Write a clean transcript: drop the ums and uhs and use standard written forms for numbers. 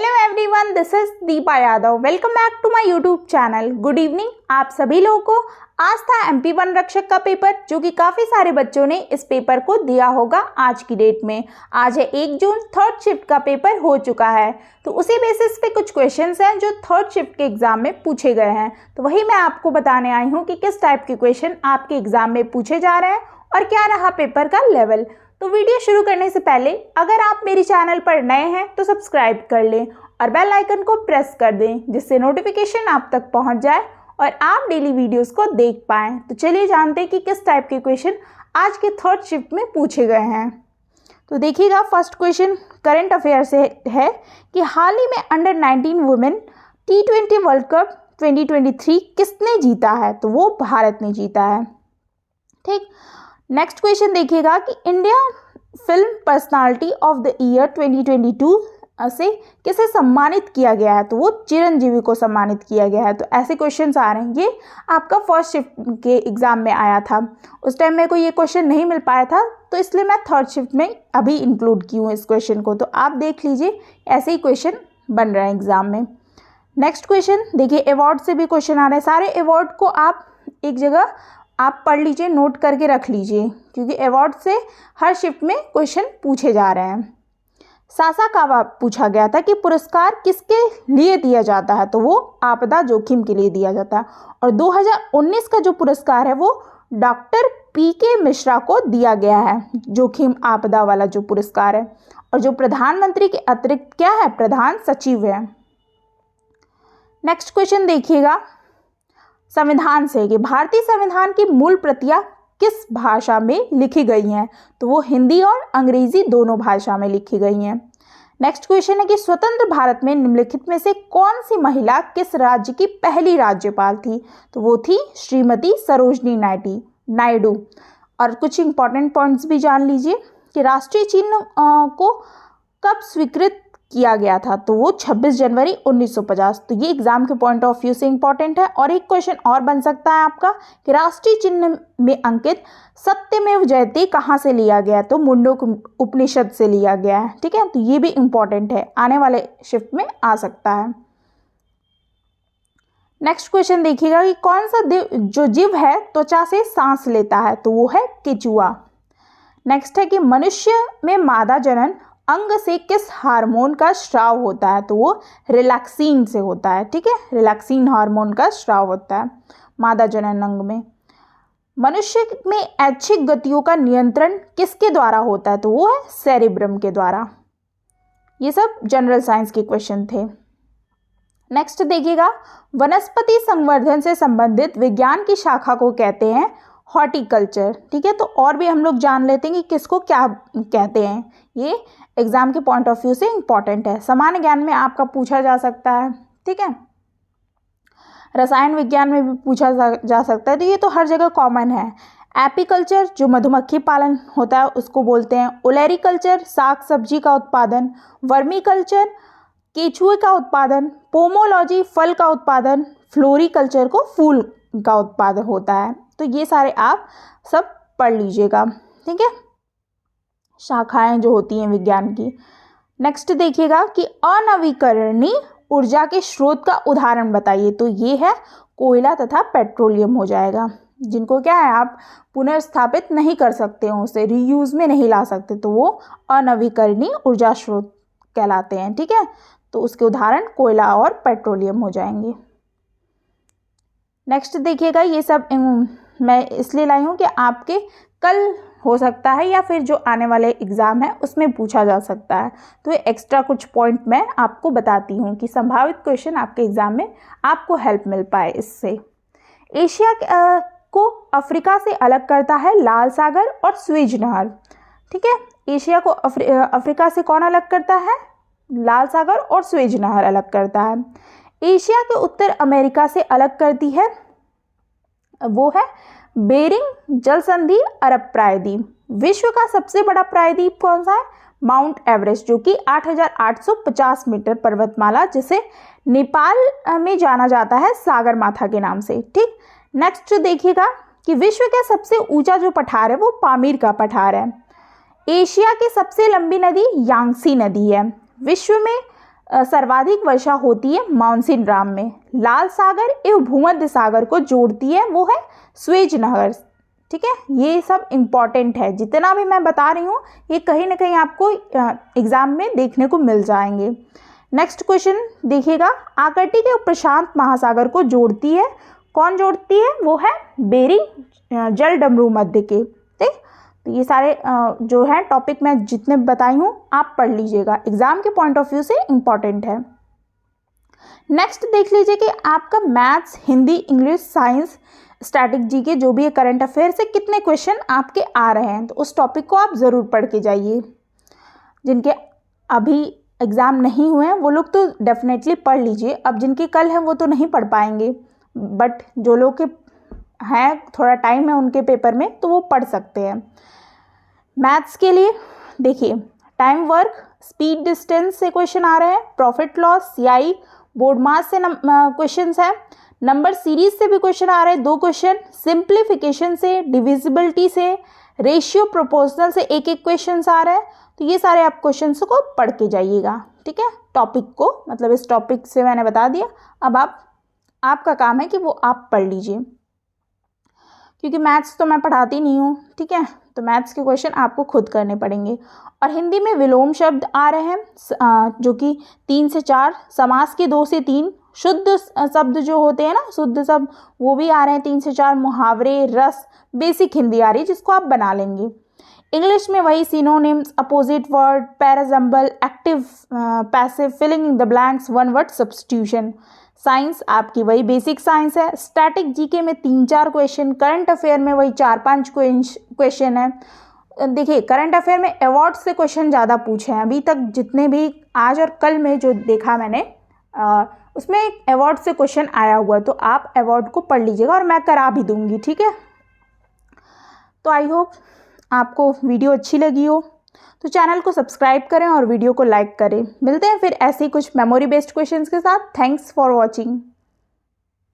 Hello everyone, this is Deepa Yadav. Welcome back to my YouTube channel. Good evening आप सभी लोगों को। आज था एमपी वन रक्षक का पेपर, जो कि काफ़ी सारे बच्चों ने इस पेपर को दिया होगा आज की डेट में। आज है 1 जून, थर्ड शिफ्ट का पेपर हो चुका है। तो उसी बेसिस पे कुछ क्वेश्चंस हैं जो थर्ड शिफ्ट के एग्जाम में पूछे गए हैं। तो वही मैं आपको बताने आई हूँ कि किस टाइप के क्वेश्चन आपके एग्जाम में पूछे जा रहे हैं और क्या रहा पेपर का लेवल। तो वीडियो शुरू करने से पहले अगर आप मेरे चैनल पर नए हैं तो सब्सक्राइब कर लें और बेल आइकन को प्रेस कर दें, जिससे नोटिफिकेशन आप तक पहुंच जाए और आप डेली वीडियोस को देख पाएं। तो चलिए जानते हैं कि किस टाइप के क्वेश्चन आज के थर्ड शिफ्ट में पूछे गए हैं। तो देखिएगा, फर्स्ट क्वेश्चन करंट अफेयर से है कि हाल ही में under 19 women T20 world cup 2023 किसने जीता है? तो वो भारत ने जीता है। ठीक, नेक्स्ट क्वेश्चन देखिएगा कि India film personality of the year 2022 से किसे सम्मानित किया गया है? तो वो चिरंजीवी को सम्मानित किया गया है। तो ऐसे क्वेश्चंस आ रहे हैं। ये आपका फर्स्ट शिफ्ट के एग्जाम में आया था, उस टाइम मेरे को ये क्वेश्चन नहीं मिल पाया था, तो इसलिए मैं थर्ड शिफ्ट में अभी इंक्लूड की हूँ इस क्वेश्चन को। तो आप देख लीजिए, ऐसे ही क्वेश्चन बन रहे हैं एग्जाम में। नेक्स्ट क्वेश्चन देखिए, अवार्ड से भी क्वेश्चन आ रहे हैं। सारे अवार्ड को आप एक जगह आप पढ़ लीजिए, नोट करके रख लीजिए, क्योंकि अवार्ड से हर शिफ्ट में क्वेश्चन पूछे जा रहे हैं। सासाकावा पूछा गया था कि पुरस्कार किसके लिए दिया जाता है? तो वो आपदा जोखिम के लिए दिया जाता है। और 2019 का जो पुरस्कार है वो डॉक्टर PK मिश्रा को दिया गया है, जोखिम आपदा वाला जो पुरस्कार है। और जो प्रधानमंत्री के अतिरिक्त क्या है? प्रधान सचिव है। नेक्स्ट क्वेश्चन देखिएगा, संविधान से कि भारतीय संविधान की मूल प्रतियां किस भाषा में लिखी गई हैं? तो वो हिंदी और अंग्रेजी दोनों भाषा में लिखी गई हैं। नेक्स्ट क्वेश्चन है कि स्वतंत्र भारत में निम्नलिखित में से कौन सी महिला किस राज्य की पहली राज्यपाल थी? तो वो थी श्रीमती सरोजनी नायडू। और कुछ इंपॉर्टेंट पॉइंट्स भी जान लीजिए कि राष्ट्रीय चिन्ह को कब स्वीकृत किया गया था? तो वो 26 जनवरी 1950। तो ये एग्जाम के पॉइंट ऑफ व्यू से इंपॉर्टेंट है। और एक क्वेश्चन और बन सकता है आपका कि राष्ट्रीय चिन्ह में अंकित सत्यमेव जयते कहाँ से लिया गया? तो मुंडक उपनिषद से लिया गया है। ठीक है, तो ये भी इंपॉर्टेंट है, आने वाले शिफ्ट में आ सकता है। नेक्स्ट क्वेश्चन देखिएगा कि कौन सा जो जीव है त्वचा से सांस लेता है? तो वो है केचुआ। नेक्स्ट है कि मनुष्य में मादा जनन अंग से किस हार्मोन का स्राव होता है? तो वो रिलैक्सिन से होता है। ठीक है, रिलैक्सिन हार्मोन का स्राव होता है मादा जनन अंग में। मनुष्य में ऐच्छिक गतियों का नियंत्रण किसके द्वारा होता है? तो वो है सेरिब्रम के द्वारा। ये सब जनरल साइंस के क्वेश्चन थे। नेक्स्ट देखिएगा, वनस्पति संवर्धन से संबंधित विज्ञान की शाखा को कहते हैं हॉर्टिकल्चर। ठीक है, तो और भी हम लोग जान लेते हैं कि किसको क्या कहते हैं। ये एग्जाम के पॉइंट ऑफ व्यू से इंपॉर्टेंट है, सामान्य ज्ञान में आपका पूछा जा सकता है। ठीक है, रसायन विज्ञान में भी पूछा जा सकता है। तो ये तो हर जगह कॉमन है। एपीकल्चर जो मधुमक्खी पालन होता है उसको बोलते हैं। ओलेरिकल्चर साग सब्जी का उत्पादन। वर्मीकल्चर केचुए का उत्पादन। पोमोलॉजी फल का उत्पादन। फ्लोरिकल्चर को फूल का उत्पादन होता है। तो ये सारे आप सब पढ़ लीजिएगा। ठीक है, शाखाएं जो होती हैं विज्ञान की। नेक्स्ट देखिएगा कि अनवीकरणीय ऊर्जा के स्रोत का उदाहरण बताइए। तो ये है कोयला तथा पेट्रोलियम हो जाएगा, जिनको क्या है आप पुनर्स्थापित नहीं कर सकते हो, उसे रीयूज में नहीं ला सकते, तो वो अनवीकरणीय ऊर्जा स्रोत कहलाते हैं। ठीक है, तो उसके उदाहरण कोयला और पेट्रोलियम हो जाएंगे। नेक्स्ट देखिएगा, ये सब मैं इसलिए लाई हूँ कि आपके कल हो सकता है या फिर जो आने वाले एग्ज़ाम है उसमें पूछा जा सकता है। तो ये एक्स्ट्रा कुछ पॉइंट मैं आपको बताती हूँ कि संभावित क्वेश्चन आपके एग्ज़ाम में आपको हेल्प मिल पाए इससे। एशिया को अफ्रीका से अलग करता है लाल सागर और स्वेज नहर। ठीक है, एशिया को अफ्रीका से कौन अलग करता है? लाल सागर और स्वेज नहर अलग करता है। एशिया के उत्तर अमेरिका से अलग करती है वो है बेरिंग जल संधि अरब प्रायद्वीप। विश्व का सबसे बड़ा प्रायद्वीप कौन सा है? माउंट एवरेस्ट, जो कि 8,850 मीटर पर्वतमाला, जिसे नेपाल में जाना जाता है सागरमाथा के नाम से। ठीक, नेक्स्ट देखिएगा कि विश्व का सबसे ऊंचा जो पठार है वो पामीर का पठार है। एशिया की सबसे लंबी नदी यांगसी नदी है। विश्व में सर्वाधिक वर्षा होती है मानसून राम में। लाल सागर एवं भूमध्य सागर को जोड़ती है वो है स्वेज नहर। ठीक है, ये सब इम्पॉर्टेंट है, जितना भी मैं बता रही हूँ ये कहीं ना कहीं आपको एग्जाम में देखने को मिल जाएंगे। नेक्स्ट क्वेश्चन देखिएगा, आर्कटिक एवं प्रशांत महासागर को जोड़ती है, कौन जोड़ती है, वो है बेरिंग जलडमरू मध्य के। ठीक, तो ये सारे जो है टॉपिक मैं जितने बताई हूँ आप पढ़ लीजिएगा, एग्जाम के पॉइंट ऑफ व्यू से इम्पॉर्टेंट है। नेक्स्ट देख लीजिए कि आपका maths, Hindi, English, science, static GK जो भी है करंट अफेयर से कितने क्वेश्चन आपके आ रहे हैं, तो उस टॉपिक को आप ज़रूर पढ़ के जाइए। जिनके अभी एग्ज़ाम नहीं हुए हैं वो लोग तो डेफिनेटली पढ़ लीजिए, अब जिनके कल हैं वो तो नहीं पढ़ पाएंगे, बट जो लोग के हैं थोड़ा टाइम है उनके पेपर में तो वो पढ़ सकते हैं। मैथ्स के लिए देखिए, टाइम वर्क, स्पीड डिस्टेंस से क्वेश्चन आ रहे हैं, प्रॉफिट लॉस, सीआई, बोर्ड मास से क्वेश्चन है, नंबर सीरीज से भी क्वेश्चन आ रहे हैं 2 क्वेश्चन, सिंप्लीफिकेशन से, डिविजिबिलिटी से, रेशियो प्रोपोर्शनल से एक क्वेश्चन आ रहा है। तो ये सारे आप क्वेश्चन को पढ़ के जाइएगा। ठीक है, टॉपिक को मतलब इस टॉपिक से मैंने बता दिया, अब आपका काम है कि वो आप पढ़ लीजिए, क्योंकि मैथ्स तो मैं पढ़ाती नहीं हूँ। ठीक है, तो मैथ्स के क्वेश्चन आपको खुद करने पड़ेंगे। और हिंदी में विलोम शब्द आ रहे हैं जो कि 3 से 4, समास के 2 से 3, शुद्ध शब्द जो होते हैं ना शुद्ध शब्द वो भी आ रहे हैं 3 से 4, मुहावरे, रस, बेसिक हिंदी आ रही है जिसको आप बना लेंगे। इंग्लिश में वही synonyms, opposite word, parajumble, active, passive, filling in the blanks, one word substitution. Science आपकी वही बेसिक साइंस है। स्टैटिक जीके में 3-4 क्वेश्चन, करंट अफेयर में वही 4-5 क्वेश्चन है। देखिए, करंट अफेयर में अवार्ड से क्वेश्चन ज़्यादा पूछे हैं अभी तक, जितने भी आज और कल में जो देखा मैंने उसमें एक अवार्ड से क्वेश्चन आया हुआ, तो आप अवार्ड को पढ़ लीजिएगा और मैं करा भी दूंगी। ठीक है, तो आई होप आपको वीडियो अच्छी लगी हो, तो चैनल को सब्सक्राइब करें और वीडियो को लाइक करें। मिलते हैं फिर ऐसे ही कुछ मेमोरी बेस्ड क्वेश्चंस के साथ। Thanks for watching.